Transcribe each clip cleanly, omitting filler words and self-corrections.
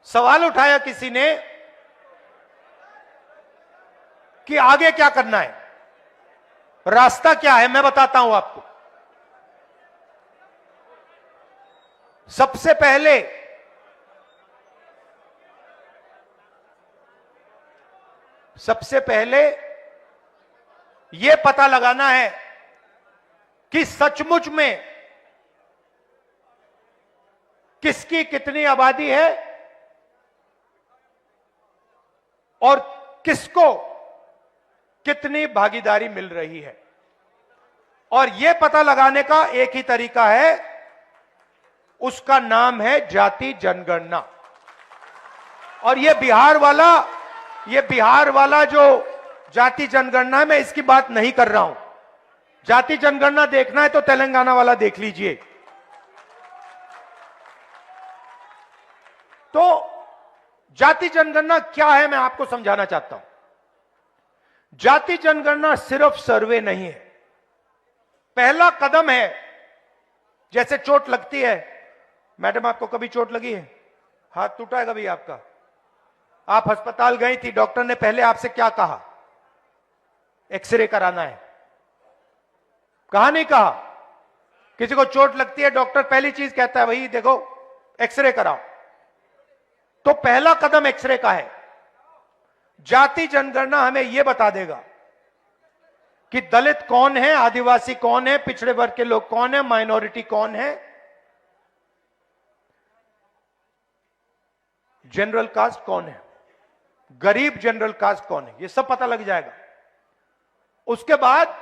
सवाल उठाया किसी ने कि आगे क्या करना है, रास्ता क्या है। मैं बताता हूं आपको। सबसे पहले यह पता लगाना है कि सचमुच में किसकी कितनी आबादी है और किसको कितनी भागीदारी मिल रही है। और यह पता लगाने का एक ही तरीका है, उसका नाम है जाति जनगणना। और यह बिहार वाला जो जाति जनगणना है, मैं इसकी बात नहीं कर रहा हूं। जाति जनगणना देखना है तो तेलंगाना वाला देख लीजिए। तो जाति जनगणना क्या है, मैं आपको समझाना चाहता हूं। जाति जनगणना सिर्फ सर्वे नहीं है, पहला कदम है। जैसे चोट लगती है, मैडम आपको कभी चोट लगी है, हाथ टूटा है कभी आपका, आप अस्पताल गई थी, डॉक्टर ने पहले आपसे क्या कहा, एक्सरे कराना है, कहा नहीं कहा? किसी को चोट लगती है, डॉक्टर पहली चीज कहता है भाई देखो एक्सरे कराओ। तो पहला कदम एक्सरे का है। जाति जनगणना हमें यह बता देगा कि दलित कौन है, आदिवासी कौन है, पिछड़े वर्ग के लोग कौन है, माइनॉरिटी कौन है, जनरल कास्ट कौन है, गरीब जनरल कास्ट कौन है, यह सब पता लग जाएगा। उसके बाद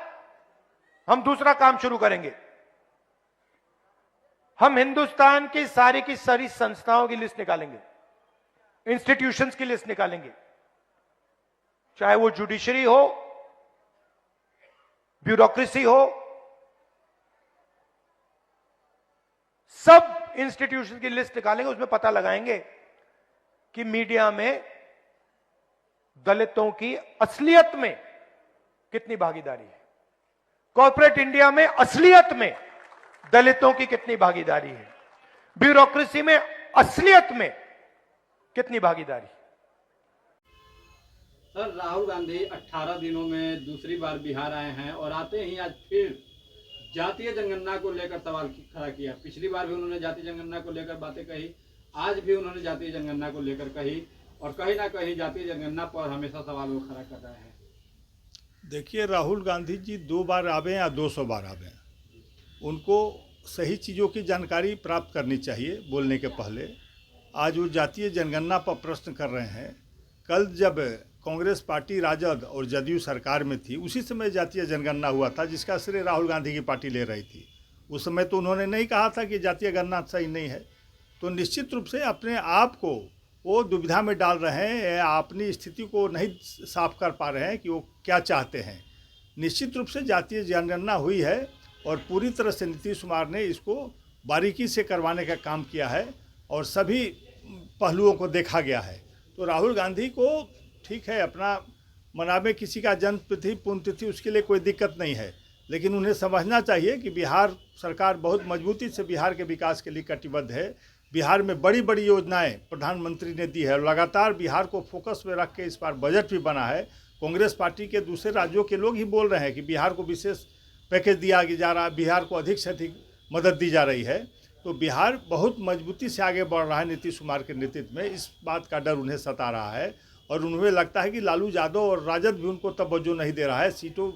हम दूसरा काम शुरू करेंगे। हम हिंदुस्तान की सारी संस्थाओं की लिस्ट निकालेंगे, इंस्टीट्यूशंस की लिस्ट निकालेंगे, चाहे वो जुडिशरी हो, ब्यूरोक्रेसी हो, सब इंस्टीट्यूशन की लिस्ट निकालेंगे। उसमें पता लगाएंगे कि मीडिया में दलितों की असलियत में कितनी भागीदारी है, कॉर्पोरेट इंडिया में असलियत में दलितों की कितनी भागीदारी है, ब्यूरोक्रेसी में असलियत में कितनी भागीदारी। सर, राहुल गांधी 18 दिनों में दूसरी बार बिहार आए हैं और आते ही आज फिर जातीय जनगणना को लेकर सवाल खड़ा किया। पिछली बार भी उन्होंने जातीय जनगणना को लेकर बातें कही, आज भी उन्होंने जातीय जनगणना को लेकर कही, और कहीं ना कहीं जातीय जनगणना पर हमेशा सवाल वो खड़ा कर रहे हैं। देखिए, राहुल गांधी जी 2 बार आवे या 200 बार आवे, उनको सही चीज़ों की जानकारी प्राप्त करनी चाहिए बोलने के पहले। आज वो जातीय जनगणना पर प्रश्न कर रहे हैं। कल जब कांग्रेस पार्टी राजद और जदयू सरकार में थी, उसी समय जातीय जनगणना हुआ था जिसका श्रेय राहुल गांधी की पार्टी ले रही थी। उस समय तो उन्होंने नहीं कहा था कि जातीय गणना सही नहीं है। तो निश्चित रूप से अपने आप को वो दुविधा में डाल रहे हैं या अपनी स्थिति को नहीं साफ कर पा रहे हैं कि वो क्या चाहते हैं। निश्चित रूप से जातीय जनगणना हुई है और पूरी तरह से नीतीश कुमार ने इसको बारीकी से करवाने का काम किया है और सभी पहलुओं को देखा गया है। तो राहुल गांधी को ठीक है, अपना मनावे किसी का जन्म तिथि पुण्यतिथि, उसके लिए कोई दिक्कत नहीं है, लेकिन उन्हें समझना चाहिए कि बिहार सरकार बहुत मजबूती से बिहार के विकास के लिए कटिबद्ध है। बिहार में बड़ी बड़ी योजनाएं प्रधानमंत्री ने दी है और लगातार बिहार को फोकस में रख के इस बार बजट भी बना है। कांग्रेस पार्टी के दूसरे राज्यों के लोग ही बोल रहे हैं कि बिहार को विशेष पैकेज दिया जा रहा है, बिहार को अधिक से अधिक मदद दी जा रही है। तो बिहार बहुत मजबूती से आगे बढ़ रहा है नीतीश कुमार के नेतृत्व में। इस बात का डर उन्हें सता रहा है और उन्हें लगता है कि लालू यादव और राजद भी उनको तवज्जो नहीं दे रहा है। सीटों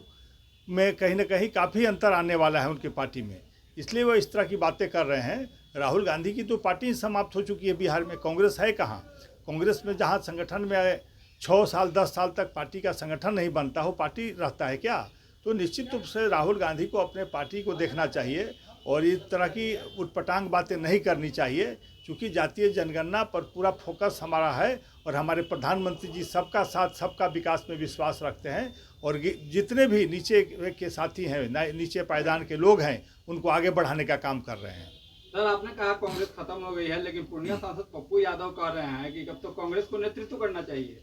में कहीं ना कहीं काफ़ी अंतर आने वाला है उनकी पार्टी में, इसलिए वो इस तरह की बातें कर रहे हैं। राहुल गांधी की तो पार्टी समाप्त हो चुकी है बिहार में, कांग्रेस है कहाँ? कांग्रेस में जहाँ संगठन में 6 साल 10 साल तक पार्टी का संगठन नहीं बनता हो, पार्टी रहता है क्या? तो निश्चित रूप से राहुल गांधी को अपने पार्टी को देखना चाहिए और इस तरह की उटपटांग बातें नहीं करनी चाहिए, क्योंकि जातीय जनगणना पर पूरा फोकस हमारा है और हमारे प्रधानमंत्री जी सबका साथ सबका विकास में विश्वास रखते हैं और जितने भी नीचे के साथी हैं, नीचे पायदान के लोग हैं, उनको आगे बढ़ाने का काम कर रहे हैं। सर, आपने कहा कांग्रेस खत्म हो गई है, लेकिन पूर्णिया सांसद पप्पू यादव कह रहे हैं कि अब तो कांग्रेस को नेतृत्व करना चाहिए।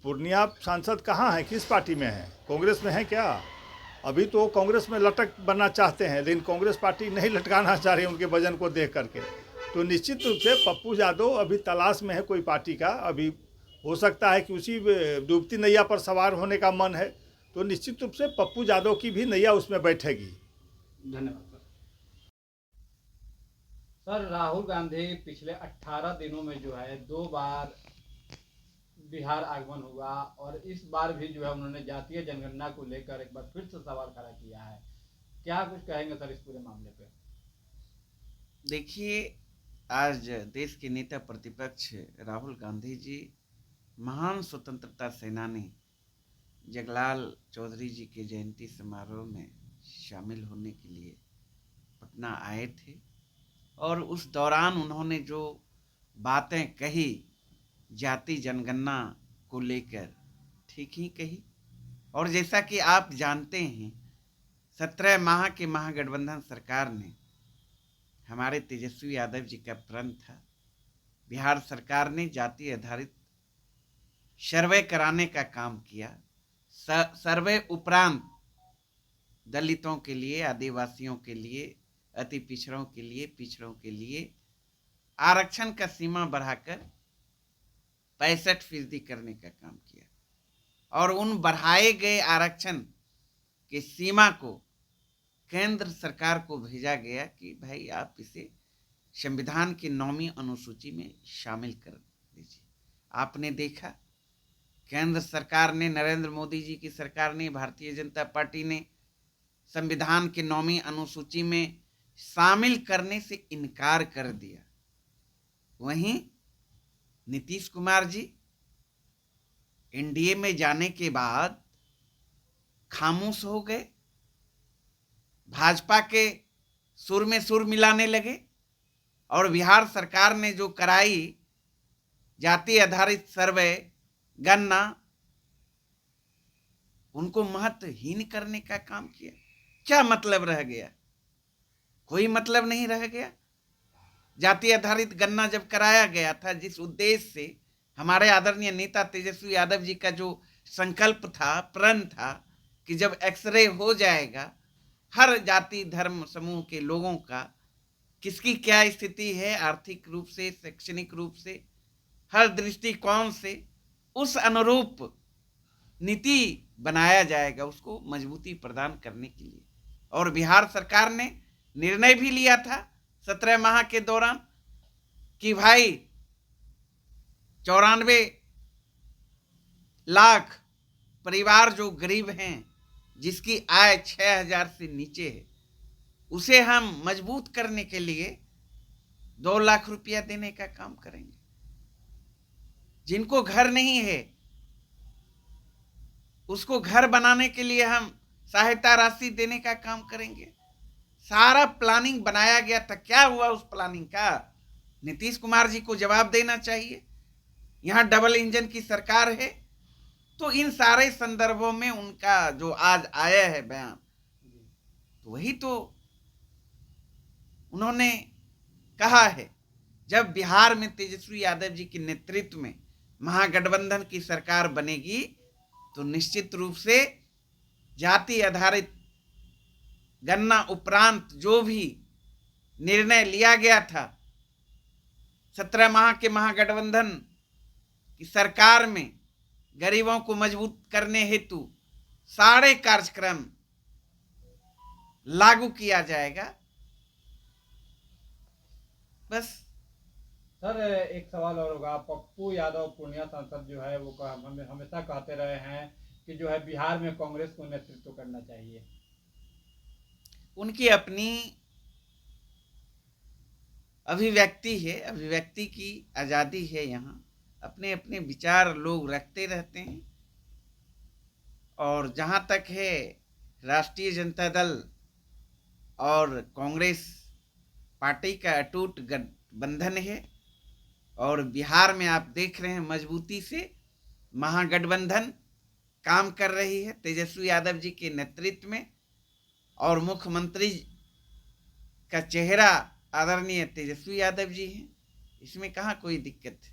पूर्णिया सांसद कहाँ है, किस पार्टी में है? कांग्रेस में है क्या? अभी तो कांग्रेस में लटक बनना चाहते हैं, लेकिन कांग्रेस पार्टी नहीं लटकाना चाह रही उनके वजन को देख करके। तो निश्चित रूप से पप्पू यादव अभी तलाश में है कोई पार्टी का, अभी हो सकता है कि उसी डूबती नैया पर सवार होने का मन है, तो निश्चित रूप से पप्पू यादव की भी नैया उसमें बैठेगी। धन्यवाद सर। राहुल गांधी पिछले 18 दिनों में जो है 2 बार बिहार आगमन हुआ और इस बार भी जो है उन्होंने जातीय जनगणना को लेकर एक बार फिर से सवाल खड़ा किया है। क्या कुछ कहेंगे सर इस पूरे मामले पे? देखिए, आज देश के नेता प्रतिपक्ष राहुल गांधी जी महान स्वतंत्रता सेनानी जगलाल चौधरी जी के जयंती समारोह में शामिल होने के लिए पटना आए थे और उस दौरान उन्होंने जो बातें कही जाति जनगणना को लेकर, ठीक ही कही। और जैसा कि आप जानते हैं, 17 माह के महागठबंधन सरकार ने हमारे तेजस्वी यादव जी का प्रण था, बिहार सरकार ने जाति आधारित सर्वे कराने का काम किया। सर्वे उपरांत दलितों के लिए, आदिवासियों के लिए, अति पिछड़ों के लिए, पिछड़ों के लिए आरक्षण का सीमा बढ़ाकर 65% करने का काम किया और उन बढ़ाए गए आरक्षण की सीमा को केंद्र सरकार को भेजा गया कि भाई आप इसे संविधान की 9वीं अनुसूची में शामिल कर दीजिए। आपने देखा केंद्र सरकार ने, नरेंद्र मोदी जी की सरकार ने, भारतीय जनता पार्टी ने संविधान की 9वीं अनुसूची में शामिल करने से इनकार कर दिया। वहीं नीतीश कुमार जी एनडीए में जाने के बाद खामोश हो गए, भाजपा के सुर में सुर मिलाने लगे और बिहार सरकार ने जो कराई जाति आधारित सर्वे गणना, उनको महत्वहीन करने का काम किया। क्या मतलब रह गया? कोई मतलब नहीं रह गया। जाति आधारित गणना जब कराया गया था, जिस उद्देश्य से हमारे आदरणीय नेता तेजस्वी यादव जी का जो संकल्प था, प्रण था कि जब एक्सरे हो जाएगा हर जाति धर्म समूह के लोगों का, किसकी क्या स्थिति है आर्थिक रूप से, शैक्षणिक रूप से, हर दृष्टिकोण से, उस अनुरूप नीति बनाया जाएगा उसको मजबूती प्रदान करने के लिए। और बिहार सरकार ने निर्णय भी लिया था 17 माह के दौरान कि भाई 94 लाख परिवार जो गरीब हैं, जिसकी आय 6,000 से नीचे है, उसे हम मजबूत करने के लिए 2 लाख रुपया देने का काम करेंगे। जिनको घर नहीं है उसको घर बनाने के लिए हम सहायता राशि देने का काम करेंगे। सारा प्लानिंग बनाया गया था। क्या हुआ उस प्लानिंग का? नीतीश कुमार जी को जवाब देना चाहिए। यहाँ डबल इंजन की सरकार है, तो इन सारे संदर्भों में उनका जो आज आया है बयान, तो वही तो उन्होंने कहा है। जब बिहार में तेजस्वी यादव जी के नेतृत्व में महागठबंधन की सरकार बनेगी तो निश्चित रूप से जाति आधारित गणना उपरांत जो भी निर्णय लिया गया था 17 माह के महागठबंधन की सरकार में, गरीबों को मजबूत करने हेतु सारे कार्यक्रम लागू किया जाएगा। बस सर एक सवाल और होगा। पप्पू यादव पूर्णिया सांसद जो है वो हमेशा कहते रहे हैं कि जो है बिहार में कांग्रेस को नेतृत्व करना चाहिए। उनकी अपनी अभिव्यक्ति है, अभिव्यक्ति की आज़ादी है। यहाँ अपने अपने विचार लोग रखते रहते हैं। और जहाँ तक है राष्ट्रीय जनता दल और कांग्रेस पार्टी का अटूट गठबंधन है और बिहार में आप देख रहे हैं मजबूती से महागठबंधन काम कर रही है तेजस्वी यादव जी के नेतृत्व में, और मुख्यमंत्री का चेहरा आदरणीय तेजस्वी यादव जी हैं। इसमें कहाँ कोई दिक्कत है।